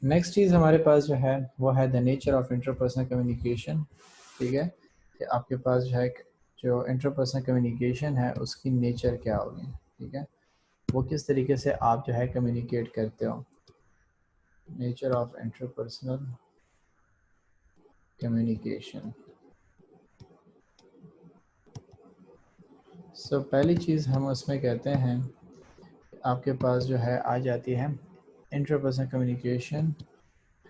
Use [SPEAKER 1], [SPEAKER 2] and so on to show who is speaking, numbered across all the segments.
[SPEAKER 1] Next चीज़ हमारे पास जो है वो है the nature of interpersonal communication. ठीक है, कि आपके पास जो है जो इंटरपर्सनल कम्युनिकेशन है उसकी नेचर क्या होगी। ठीक है, वो किस तरीके से आप जो है कम्युनिकेट करते हो। Nature of interpersonal communication. So पहली चीज़ हम उसमें कहते हैं, आपके पास जो है आ जाती है इंटरपर्सनल कम्युनिकेशन।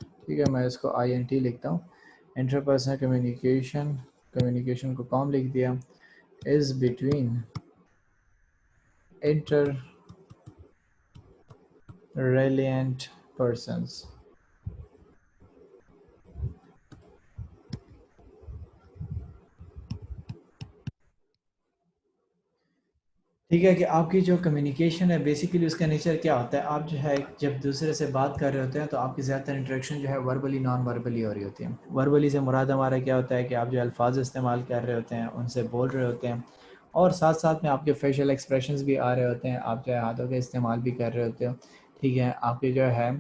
[SPEAKER 1] ठीक है, मैं इसको INT लिखता हूँ। इंटरपर्सनल कम्युनिकेशन, कम्युनिकेशन को कॉम लिख दिया, इज़ बिटवीन इंटर रेलिएंट पर्सन्स। ठीक है, कि आपकी जो कम्युनिकेशन है बेसिकली उसका नेचर क्या होता है। आप जो है जब दूसरे से बात कर रहे होते हैं तो आपकी ज़्यादातर इंटरेक्शन जो है वर्बली नॉन वर्बली हो रही होती है। वर्बली से मुराद हमारा क्या होता है कि आप जो अल्फाज इस्तेमाल कर रहे होते हैं, उनसे बोल रहे होते हैं, और साथ साथ में आपके फेशियल एक्सप्रेशंस भी आ रहे होते हैं, आप जो है हाथों का इस्तेमाल भी कर रहे होते हो। ठीक है, आपके जो है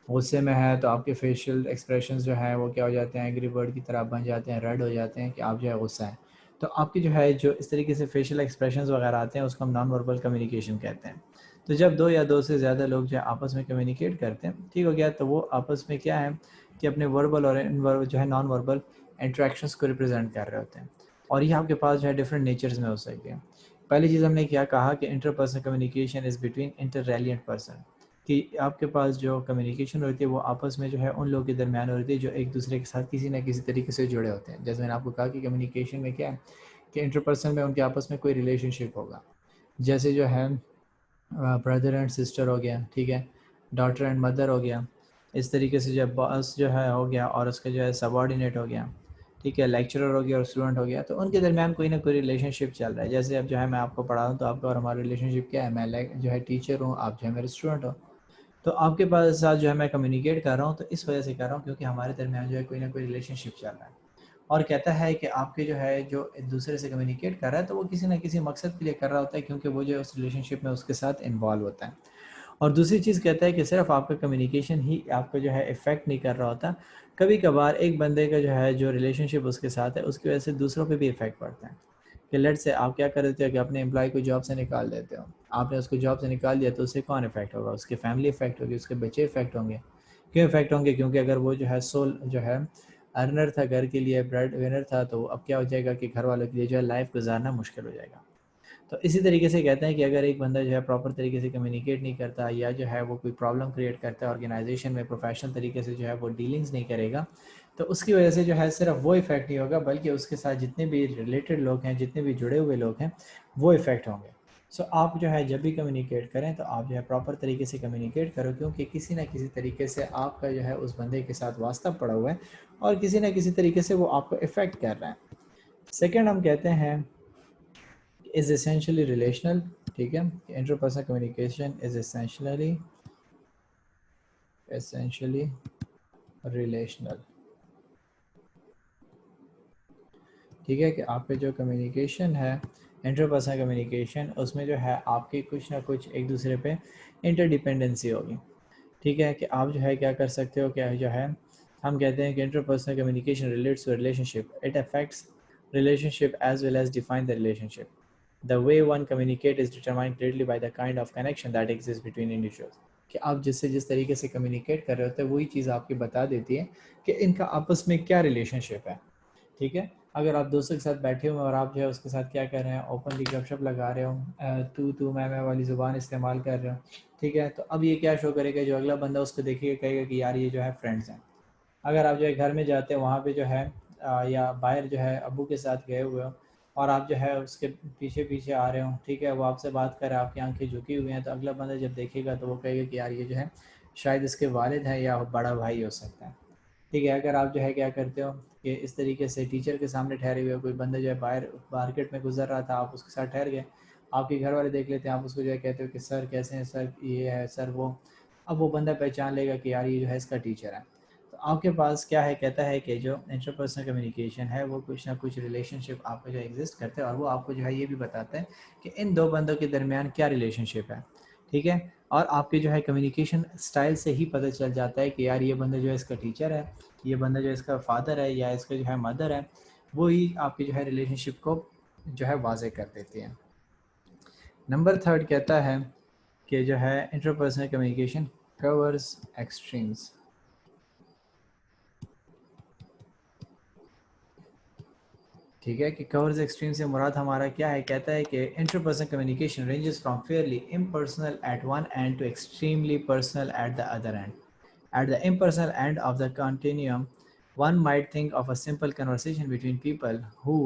[SPEAKER 1] गुस्से में है तो आपके फेशियल एक्सप्रेशंस जो है वो क्या हो जाते हैं, एंग्री बर्ड की तरह बन जाते हैं, रेड हो जाते हैं कि आप जो है गुस्सा है। तो आपकी जो है जो इस तरीके से फेशियल एक्सप्रेशंस वगैरह आते हैं उसको हम नॉन वर्बल कम्युनिकेशन कहते हैं। तो जब दो या दो से ज़्यादा लोग जो है आपस में कम्युनिकेट करते हैं, ठीक हो गया, तो वो आपस में क्या है कि अपने वर्बल और जो है नॉन वर्बल इंट्रैक्शंस को रिप्रेजेंट कर रहे होते हैं। और ये आपके पास जो है डिफरेंट नेचर्स में हो सकती है। पहली चीज़ हमने क्या कहा कि interpersonal communication is between interreliant person, कि आपके पास जो कम्युनिकेशन होती है वो आपस में जो है उन लोगों के दरमियान होती है जो एक दूसरे के साथ किसी ना किसी तरीके से जुड़े होते हैं। जैसे मैंने आपको कहा कि कम्युनिकेशन में क्या है कि इंटरपर्सन में उनके आपस में कोई रिलेशनशिप होगा। जैसे जो है ब्रदर एंड सिस्टर हो गया, ठीक है, डॉटर एंड मदर हो गया। इस तरीके से जब बॉस जो है हो गया और उसका जो है सबॉर्डिनेट हो गया, ठीक है, लेक्चरर हो गया और स्टूडेंट हो गया, तो उनके दरमियान कोई ना कोई रिलेशनशिप चल रहा है। जैसे अब जो है मैं आपको पढ़ा दूँ तो आपका और हमारा रिलेशनशिप क्या है, मैं जो है टीचर हूँ, आप जो है मेरे स्टूडेंट हो। तो आपके पास साथ जो है मैं कम्युनिकेट कर रहा हूँ तो इस वजह से कर रहा हूँ क्योंकि हमारे दरमियान जो है कोई ना कोई रिलेशनशिप चल रहा है। और कहता है कि आपके जो है जो एक दूसरे से कम्युनिकेट कर रहा है तो वो किसी ना किसी मकसद के लिए कर रहा होता है, क्योंकि वो जो है उस रिलेशनशिप में उसके साथ इन्वॉल्व होता है। और दूसरी चीज़ कहता है कि सिर्फ आपका कम्युनिकेशन ही आपका जो है इफ़ेक्ट नहीं कर रहा होता, कभी कभार एक बंदे का जो है जो रिलेशनशिप उसके साथ है उसकी वजह से दूसरों पे भी इफ़ेक्ट पड़ता है। कि लेट से आप क्या कर देते हो कि अपने एम्प्लॉय को जॉब से निकाल देते हो। आपने उसको जॉब से निकाल दिया तो उससे कौन इफ़ेक्ट होगा, उसकी फैमिली इफ़ेक्ट होगी, उसके बच्चे इफ़ेक्ट होंगे। क्यों इफ़ेक्ट होंगे, क्योंकि अगर वो जो है सोल जो है अर्नर था, घर के लिए ब्रेड विनर था, तो अब क्या हो जाएगा कि घर वालों के लिए जो है लाइफ गुजारना मुश्किल हो जाएगा। तो इसी तरीके से कहते हैं कि अगर एक बंदा जो है प्रॉपर तरीके से कम्युनिकेट नहीं करता या जो है वो कोई प्रॉब्लम क्रिएट करता है ऑर्गेनाइजेशन में, प्रोफेशनल तरीके से जो है वो डीलिंग्स नहीं करेगा, तो उसकी वजह से जो है सिर्फ वो इफ़ेक्ट नहीं होगा बल्कि उसके साथ जितने भी रिलेटेड लोग हैं, जितने भी जुड़े हुए लोग हैं, वो इफ़ेक्ट होंगे। सो आप जो है जब भी कम्युनिकेट करें तो आप जो है प्रॉपर तरीके से कम्युनिकेट करो, क्योंकि किसी ना किसी तरीके से आपका जो है उस बंदे के साथ वास्ता पड़ा हुआ है और किसी ना किसी तरीके से वो आपको इफ़ेक्ट कर रहा है। सेकेंड हम कहते हैं is essentially relational। ठीक है, interpersonal communication is essentially relational। ठीक है, कि आपके जो कम्युनिकेशन है इंटरपर्सनल कम्युनिकेशन, उसमें जो है आपकी कुछ ना कुछ एक दूसरे पे इंटरडिपेंडेंसी होगी। ठीक है, कि आप जो है क्या कर सकते हो, क्या जो है हम कहते हैं कि interpersonal communication relates to relationship, it affects relationship as well as define the relationship. The way one communicate is determined greatly by the kind of connection that exists between individuals। कि आप जिससे जिस तरीके से कम्युनिकेट कर रहे होते हैं वही चीज़ आपकी बता देती है कि इनका आपस में क्या रिलेशनशिप है। ठीक है, अगर आप दोस्तों के साथ बैठे हुए हैं और आप जो है उसके साथ क्या कर रहे हैं, ओपनली गपशप लगा रहे हो, तू मैं वाली ज़ुबान इस्तेमाल कर रहे हो, ठीक है, तो अब ये क्या शो करेगा, जो अगला बंदा उसको देखेगा कहेगा कि यार ये जो है फ्रेंड्स हैं। अगर आप जो है घर में जाते हैं वहाँ पे जो है या बाहर जो है अब्बू के साथ गए हुए हो और आप जो है उसके पीछे पीछे आ रहे हो, ठीक है, वो आपसे बात कर रहे हैं, आपकी आंखें झुकी हुई हैं, तो अगला बंदा जब देखेगा तो वो कहेगा कि यार ये जो है शायद इसके वालिद हैं या बड़ा भाई हो सकता है। ठीक है, अगर आप जो है क्या करते हो कि इस तरीके से टीचर के सामने ठहरे हुए हो, कोई बंदा जो है बाहर मार्केट में गुजर रहा था, आप उसके साथ ठहर गए, आपके घर वाले देख लेते हैं, आप उसको जो है कहते हो कि सर कैसे हैं सर, ये है सर वो। अब वो बंदा पहचान लेगा कि यार ये जो है इसका टीचर है। तो आपके पास क्या है, कहता है कि जो इंटरपर्सनल कम्युनिकेशन है वो कुछ ना कुछ रिलेशनशिप आपका जो एग्जिस्ट करते हैं और वो आपको जो है ये भी बताता है कि इन दो बंदों के दरमियान क्या रिलेशनशिप है। ठीक है। और आपके जो है कम्युनिकेशन स्टाइल से ही पता चल जाता है कि यार ये बंदा जो है इसका टीचर है, ये बंदा जो है इसका फादर है या इसका जो है मदर है, वो ही आपकी जो है रिलेशनशिप को जो है वाज़े कर देती है। नंबर 3 कहता है कि जो है इंटरपर्सनल कम्युनिकेशन कवर्स एक्सट्रीम्स। ठीक है कि कवर्स एक्सट्रीम से मुराद हमारा क्या है, कहता है कि interpersonal communication ranges from fairly impersonal at one end to extremely personal at the other end. At the impersonal end of the continuum, one might think of a simple conversation between people who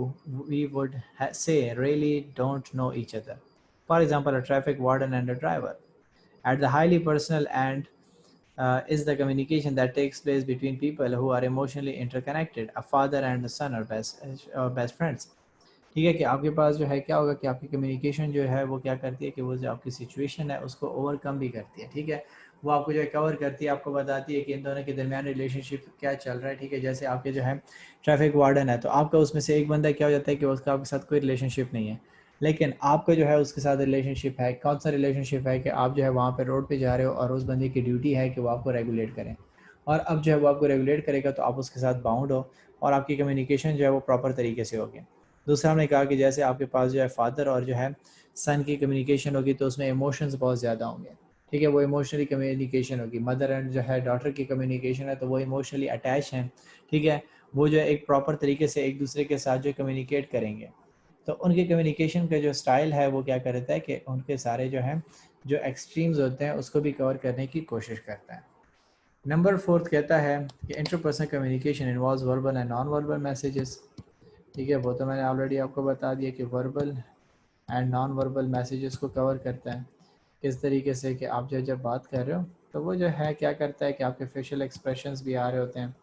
[SPEAKER 1] we would say really don't know each other. For example, a traffic warden and a driver. At the highly personal end is the communication that takes place between people who are emotionally interconnected, a father and a son or best friends. ठीक है कि आपके पास जो है क्या होगा कि आपकी कम्युनिकेशन जो है वो क्या करती है कि वो जो आपकी सिचुएशन है उसको ओवरकम भी करती है। ठीक है, वो आपको जो है कवर करती है, आपको बताती है कि इन दोनों के दरमियान रिलेशनशिप क्या चल रहा है। ठीक है, जैसे आपके जो है ट्रैफिक वार्डन है तो आपका उसमें से एक बंदा क्या हो जाता है कि उसका आपके साथ कोई रिलेशनशिप नहीं है, लेकिन आपका जो है उसके साथ रिलेशनशिप है। कौन सा रिलेशनशिप है कि आप जो है वहाँ पर रोड पर जा रहे हो और उस बंदे की ड्यूटी है कि वो आपको रेगुलेट करें, और अब जो है वो आपको रेगुलेट करेगा तो आप उसके साथ बाउंड हो और आपकी कम्युनिकेशन जो है वो प्रॉपर तरीके से होगी। दूसरा हमने कहा कि जैसे आपके पास जो है फादर और जो है सन की कम्युनिकेशन होगी तो उसमें इमोशंस बहुत ज़्यादा होंगे। ठीक है, वो इमोशनली कम्युनिकेशन होगी। मदर एंड जो है डॉटर की कम्युनिकेशन है तो वो इमोशनली अटैच हैं। ठीक है, वो जो है एक प्रॉपर तरीके से एक दूसरे के साथ जो कम्युनिकेट करेंगे, तो उनके कम्युनिकेशन का जो स्टाइल है वो क्या करता है कि उनके सारे जो हैं जो एक्सट्रीम्स होते हैं उसको भी कवर करने की कोशिश करता है। नंबर 4 कहता है कि interpersonal communication involves verbal and non verbal messages. ठीक है, वो तो मैंने ऑलरेडी आपको बता दिया कि verbal and non verbal messages को कवर करता है। किस तरीके से कि आप जब बात कर रहे हो तो वो जो है क्या करता है कि आपके फेशियल एक्सप्रेशंस भी आ रहे होते हैं।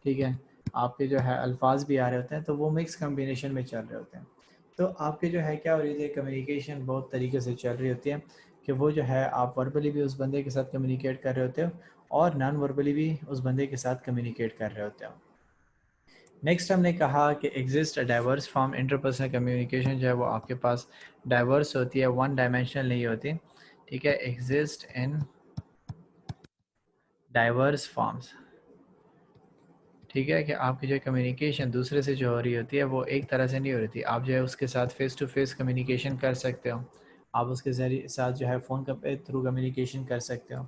[SPEAKER 1] ठीक है, आपके जो है अल्फाज भी आ रहे होते हैं, तो वो मिक्स कम्बिनेशन में चल रहे होते हैं। तो आपके जो है क्या हो रही है, कम्युनिकेशन बहुत तरीके से चल रही होती है कि वो जो है आप वर्बली भी उस बंदे के साथ कम्युनिकेट कर रहे होते हो और नॉन वर्बली भी उस बंदे के साथ कम्युनिकेट कर रहे होते हो। नेक्स्ट हमने कहा कि exist diverse form interpersonal communication जो है वो आपके पास डाइवर्स होती है, वन डायमेंशनल नहीं होती। ठीक है, एग्जिस्ट इन डाइवर्स फॉर्म्स। ठीक है कि आपकी जो कम्युनिकेशन दूसरे से जो हो रही होती है वो एक तरह से नहीं हो रही थी। आप जो है उसके साथ फेस टू फेस कम्युनिकेशन कर सकते हो, आप उसके जरिए साथ जो है फ़ोन के थ्रू कम्युनिकेशन कर सकते हो,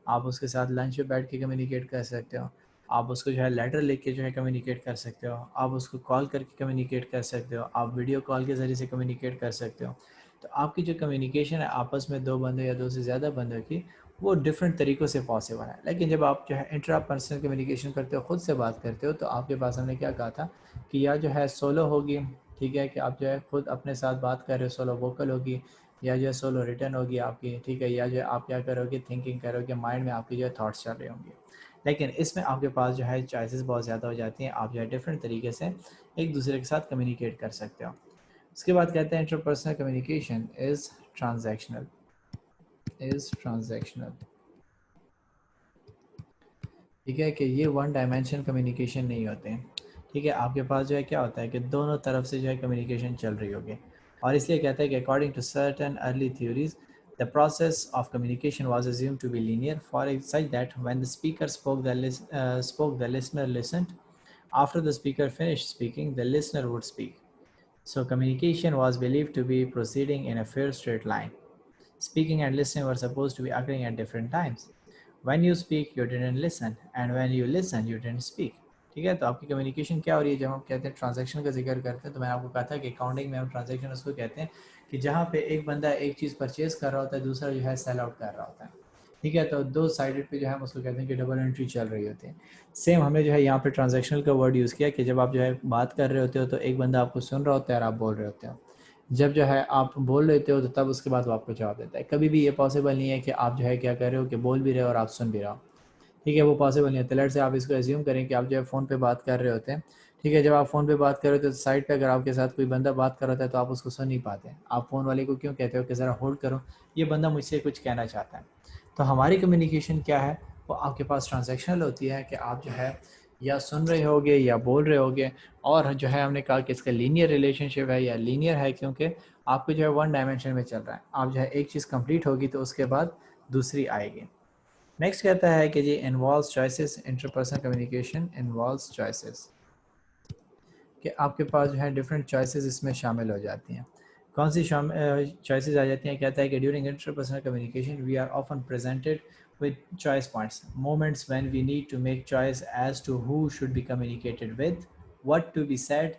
[SPEAKER 1] आप उसके साथ लंच पे बैठ के कम्युनिकेट कर सकते हो, आप उसको जो है लेटर लिख के जो है कम्युनिकेट कर सकते हो, आप उसको कॉल करके कम्युनिकेट कर सकते हो, आप वीडियो कॉल के ज़रिए से कम्युनिकेट कर सकते हो। तो आपकी जो कम्युनिकेशन है आपस में दो बंदों या दो से ज़्यादा बंदों की, वो डिफरेंट तरीक़ों से पॉसिबल है। लेकिन जब आप जो है इंट्रा पर्सनल कम्युनिकेशन करते हो, ख़ुद से बात करते हो, तो आपके पास हमने क्या कहा था कि या जो है सोलो होगी। ठीक है, कि आप जो है खुद अपने साथ बात कर रहे हो, सोलो वोकल होगी, या जो है सोलो रिटर्न होगी आपकी। ठीक है, या जो है आप क्या करोगे, थिंकिंग करोगे, माइंड में आपकी जो है थाट्स चल रहे होंगे। लेकिन इसमें आपके पास जो है चॉइसेस बहुत ज़्यादा हो जाती हैं, आप जो है डिफरेंट तरीके से एक दूसरे के साथ कम्युनिकेट कर सकते हो। उसके बाद कहते हैं इंटरपर्सनल कम्युनिकेशन इज़ ट्रांजैक्शनल। ठीक है, कि ये वन डायमेंशन कम्युनिकेशन नहीं होते हैं। ठीक है, आपके पास जो है क्या होता है कि दोनों तरफ से जो है कम्युनिकेशन चल रही होगी, और इसलिए कहते हैं कि according to certain early theories the process of communication was assumed to be linear, for such that when the speaker spoke the listener listened. After the speaker finished speaking, the listener would speak. So communication was believed to be proceeding in a fair straight line. Speaking and listening were supposed to be occurring at different times. When you speak, you didn't listen, and when you listen, you didn't speak. ठीक है, तो आपकी communication क्या हो रही है जब हम कहते हैं ट्रांजैक्शन का जिक्र करते हैं, तो मैंने आपको कहा था कि अकाउंटिंग में हम ट्रांजैक्शन उसको कहते हैं कि जहाँ पे एक बंदा एक चीज़ परचेज कर रहा होता है, दूसरा जो है सेल आउट कर रहा होता है। ठीक है, तो दो साइडेड पे जो है हम उसको कहते हैं कि डबल एंट्री चल रही होती है। सेम हमने जो है यहाँ पे ट्रांजैक्शनल का वर्ड यूज़ किया कि जब आप जो है बात कर रहे होते हो तो एक बंदा आपको सुन रहा होता है और आप बोल रहे होते हो। जब जो है आप बोल लेते हो तो तब उसके बाद वो आपको जवाब देता है। कभी भी ये पॉसिबल नहीं है कि आप जो है क्या कर रहे हो कि बोल भी रहे हो और आप सुन भी रहे हो। ठीक है, वो पॉसिबल नहीं है। तो लेट्स से आप इसको एज्यूम करें कि आप जो है फ़ोन पे बात कर रहे होते हैं। ठीक है, जब आप फ़ोन पे बात कर रहे होते हो तो साइड पे अगर आपके साथ कोई बंदा बात कर रहा होता है तो आप उसको सुन नहीं पाते। आप फ़ोन वाले को क्यों कहते हो कि ज़रा होल्ड करो, ये बंदा मुझसे कुछ कहना चाहता है। तो हमारी कम्युनिकेशन क्या है, वो आपके पास ट्रांजैक्शनल होती है कि आप जो है या सुन रहे होगे या बोल रहे होगे, और जो है हमने कहा कि इसका लीनियर रिलेशनशिप है या लीनियर है क्योंकि आपको जो है वन डायमेंशन में चल रहा है, आप जो है एक चीज़ कंप्लीट होगी तो उसके बाद दूसरी आएगी। नेक्स्ट कहता है कि जी involves choices, interpersonal communication involves choices, कि आपके पास जो है डिफरेंट चॉइसेस इसमें शामिल हो जाती हैं। कौन सी चॉइसेस आ जाती हैं? कहता है कि during interpersonal communication we are often presented with choice points, moments when we need to make choice as to who should be communicated with, what to be said,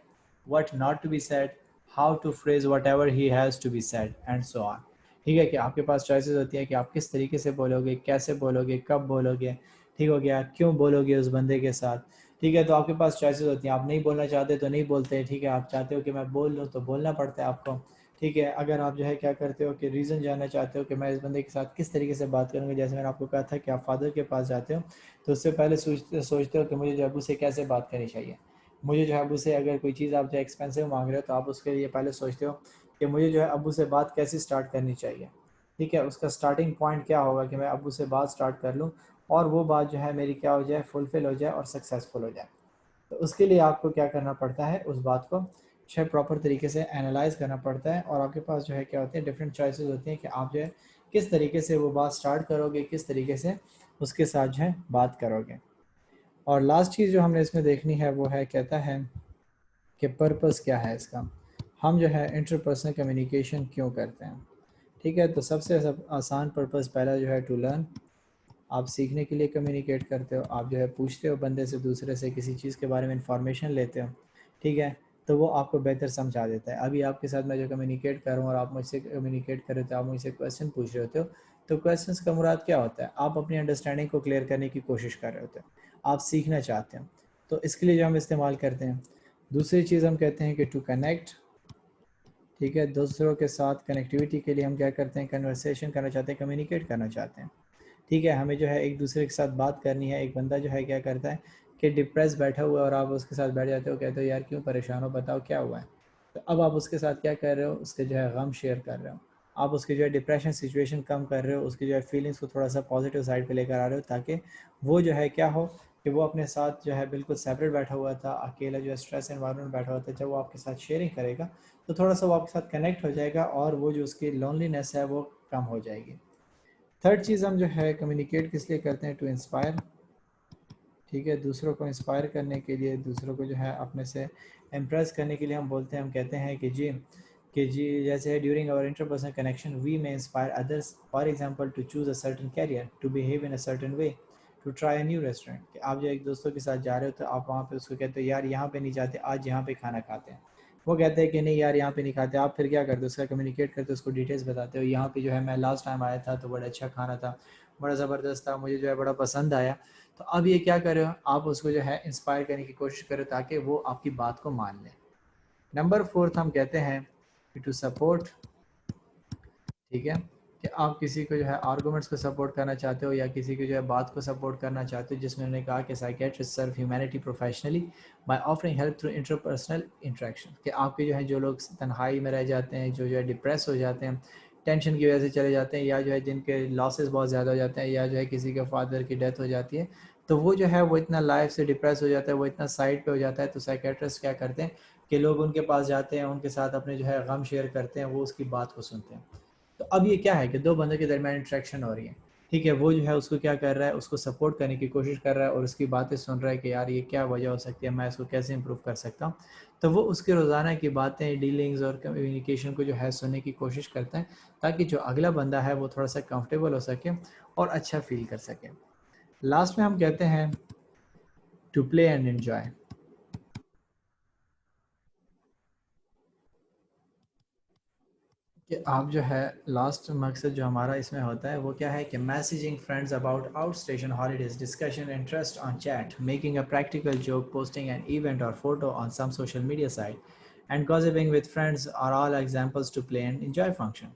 [SPEAKER 1] what not to be said, how to phrase whatever he has to be said, and so on। ठीक है कि आपके पास choices होती है कि आप किस तरीके से बोलोगे, कैसे बोलोगे, कब बोलोगे, ठीक हो गया, क्यों बोलोगे उस बंदे के साथ। ठीक है, तो आपके पास चॉइसेस होती हैं, आप नहीं बोलना चाहते तो नहीं बोलते, ठीक है, आप चाहते हो कि मैं बोल लूँ तो बोलना पड़ता है आपको। ठीक है, अगर आप जो है क्या करते हो कि रीज़न जानना चाहते हो कि मैं इस बंदे के साथ किस तरीके से बात करूँगा, जैसे मैंने आपको कहा था कि आप फादर के पास जाते हो तो उससे पहले सोचते हो कि मुझे जो अबू से कैसे बात करनी चाहिए। मुझे जो है अबू से अगर कोई चीज़ आप जो एक्सपेंसिव मांग रहे हो तो आप उसके लिए पहले सोचते हो कि मुझे जो है अबू से बात कैसे स्टार्ट करनी चाहिए। ठीक है, उसका स्टार्टिंग पॉइंट क्या होगा कि मैं अबू से बात स्टार्ट कर लूँ और वो बात जो है मेरी क्या हो जाए, फुलफ़िल हो जाए और सक्सेसफुल हो जाए। तो उसके लिए आपको क्या करना पड़ता है, उस बात को शायद प्रॉपर तरीके से एनालाइज करना पड़ता है और आपके पास जो है क्या होते हैं, डिफरेंट चॉइसेस होती हैं कि आप जो है किस तरीके से वो बात स्टार्ट करोगे, किस तरीके से उसके साथ जो है बात करोगे। और लास्ट चीज़ जो हमने इसमें देखनी है वो है, कहता है कि पर्पस क्या है इसका, हम जो है इंटरपर्सनल कम्युनिकेशन क्यों करते हैं। ठीक है, तो सबसे आसान पर्पस पहला जो है टू लर्न, आप सीखने के लिए कम्युनिकेट करते हो, आप जो है पूछते हो बंदे से, दूसरे से किसी चीज़ के बारे में इंफॉर्मेशन लेते हो। ठीक है, तो वो आपको बेहतर समझा देता है। अभी आपके साथ मैं जो कम्युनिकेट कर रहा हूँ और आप मुझसे कम्युनिकेट कर रहे हो, आप मुझसे क्वेश्चन पूछ रहे होते हो, तो क्वेश्चंस का मुराद क्या होता है, आप अपनी अंडरस्टैंडिंग को क्लियर करने की कोशिश कर रहे होते हो, आप सीखना चाहते हो, तो इसके लिए जो हम इस्तेमाल करते हैं। दूसरी चीज़ हम कहते हैं कि टू कनेक्ट। ठीक है, दूसरों के साथ कनेक्टिविटी के लिए हम क्या करते हैं, कन्वर्सेशन करना चाहते हैं, कम्युनिकेट करना चाहते हैं। ठीक है, हमें जो है एक दूसरे के साथ बात करनी है। एक बंदा जो है क्या करता है कि डिप्रेस बैठा हुआ है और आप उसके साथ बैठ जाते हो, कहते हो यार क्यों परेशान हो, बताओ क्या हुआ है। तो अब आप उसके साथ क्या कर रहे हो, उसके जो है गम शेयर कर रहे हो, आप उसकी जो है डिप्रेशन सिचुएशन कम कर रहे हो, उसकी जो है फीलिंग्स को थोड़ा सा पॉजिटिव साइड पे लेकर आ रहे हो, ताकि वो जो है क्या हो कि वो अपने साथ जो है बिल्कुल सेपरेट बैठा हुआ था, अकेला जो है स्ट्रेस एनवायरनमेंट बैठा हुआ था, जब वो आपके साथ शेयरिंग करेगा तो थोड़ा सा वो आपके साथ कनेक्ट हो जाएगा और वो जो उसकी लोनलीनेस है वो कम हो जाएगी। थर्ड चीज़ हम जो है कम्युनिकेट किस लिए करते हैं, टू इंस्पायर। ठीक है, दूसरों को इंस्पायर करने के लिए, दूसरों को जो है अपने से इम्प्रेस करने के लिए हम बोलते हैं, हम कहते हैं कि जी जैसे during our interpersonal connection we may inspire others, for example to choose a certain career, to behave in a certain way, to try a new restaurant. कि आप जो एक दोस्तों के साथ जा रहे हो तो आप वहाँ पे उसको कहते हो यार यहाँ पे नहीं जाते, आज यहाँ पे खाना खाते हैं। वो कहते हैं कि नहीं यार यहाँ पे नहीं खाते, आप फिर क्या करते हो, उसका कम्युनिकेट करते हो, उसको डिटेल्स बताते हो, यहाँ पे जो है मैं लास्ट टाइम आया था तो बड़ा अच्छा खाना था, बड़ा ज़बरदस्त था, मुझे जो है बड़ा पसंद आया। तो अब ये क्या कर रहे हो, आप उसको जो है इंस्पायर करने की कोशिश करो ताकि वो आपकी बात को मान ले। नंबर फोर्थ हम कहते हैं टू सपोर्ट। ठीक है, कि आप किसी को जो है आर्गूमेंट्स को सपोर्ट करना चाहते हो या किसी की जो है बात को सपोर्ट करना चाहते हो, जिसमें उन्होंने कहा कि psychiatrist serve humanity professionally by offering help through interpersonal interaction. कि आपके जो है जो लोग तन्हाई में रह जाते हैं, जो है डिप्रेस हो जाते हैं, टेंशन की वजह से चले जाते हैं, या जो है जिनके लॉसेस बहुत ज़्यादा हो जाते हैं, या जो है किसी के फादर की डेथ हो जाती है, तो वो जो है वो इतना लाइफ से डिप्रेस हो जाता है, वो इतना साइड पे हो जाता है, तो साइकेट्रिस्ट क्या करते हैं कि लोग उनके पास जाते हैं, उनके साथ अपने जो है गम शेयर करते हैं, वो उसकी बात को सुनते हैं। तो अब ये क्या है कि दो बंदों के दरमियान इंटरेक्शन हो रही है। ठीक है, वो जो है उसको क्या कर रहा है, उसको सपोर्ट करने की कोशिश कर रहा है और उसकी बातें सुन रहा है कि यार ये क्या वजह हो सकती है, मैं इसको कैसे इंप्रूव कर सकता हूँ। तो वो उसके रोज़ाना की बातें, डीलिंग्स और कम्युनिकेशन को जो है सुनने की कोशिश करता है, ताकि जो अगला बंदा है वो थोड़ा सा कंफर्टेबल हो सके और अच्छा फील कर सके। लास्ट में हम कहते हैं टू प्ले एंड एन्जॉय। कि आप जो है लास्ट मकसद जो हमारा इसमें होता है वो क्या है कि messaging friends about outstation holidays, discussion interest on chat, making a practical joke, posting an event और photo on some social media site, and gossiping with friends are all examples to play and enjoy function.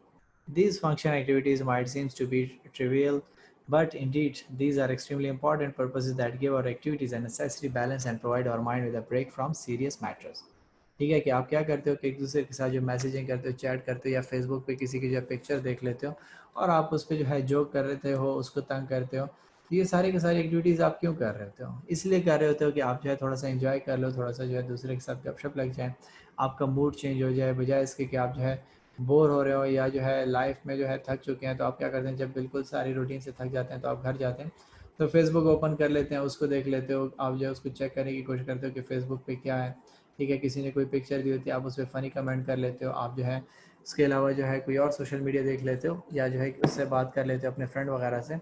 [SPEAKER 1] These function activities might seem to be trivial, but indeed these are extremely important purposes that give our activities a necessary balance and provide our mind with a break from serious matters. ठीक है, कि आप क्या करते हो कि एक दूसरे के साथ जो मैसेजिंग करते हो, चैट करते हो, या फेसबुक पे किसी की जो पिक्चर देख लेते हो और आप उस पर जो है जोक कर रहे हो, उसको तंग करते हो। तो ये सारी की सारी एक्टिविटीज़ आप क्यों कर रहे होते हो, इसलिए कर रहे होते हो कि आप जो है थोड़ा सा एंजॉय कर लो, थोड़ा सा जो है दूसरे के साथ गपशप लग जाए, आपका मूड चेंज हो जाए, बजाय इसके कि आप जो है बोर हो रहे हो या जो है लाइफ में जो है थक चुके हैं, तो आप क्या करते हैं, जब बिल्कुल सारी रूटीन से थक जाते हैं तो आप घर जाते हैं, तो फेसबुक ओपन कर लेते हैं, उसको देख लेते हो, आप जो है उसको चेक करने की कोशिश करते हो कि फेसबुक पे क्या है। ठीक है, किसी ने कोई पिक्चर दी होती है, आप उस पर फ़नी कमेंट कर लेते हो, आप जो है उसके अलावा जो है कोई और सोशल मीडिया देख लेते हो, या जो है उससे बात कर लेते हो अपने फ्रेंड वगैरह से।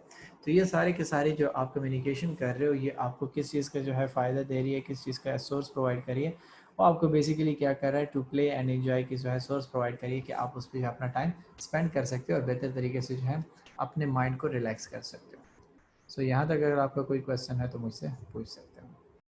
[SPEAKER 1] तो ये सारे के सारे जो आप कम्युनिकेशन कर रहे हो, ये आपको किस चीज़ का जो है फ़ायदा दे रही है, किस चीज़ का सोर्स प्रोवाइड करिए, वो आपको बेसिकली क्या कर रहा है, टू प्ले एंड एंजॉय की जो है सोर्स प्रोवाइड करिए कि आप उस पर अपना टाइम स्पेंड कर सकते हो और बेहतर तरीके से जो है अपने माइंड को रिलैक्स कर सकते हो। सो यहाँ तक अगर आपका कोई क्वेश्चन है तो मुझसे पूछ सकते हो।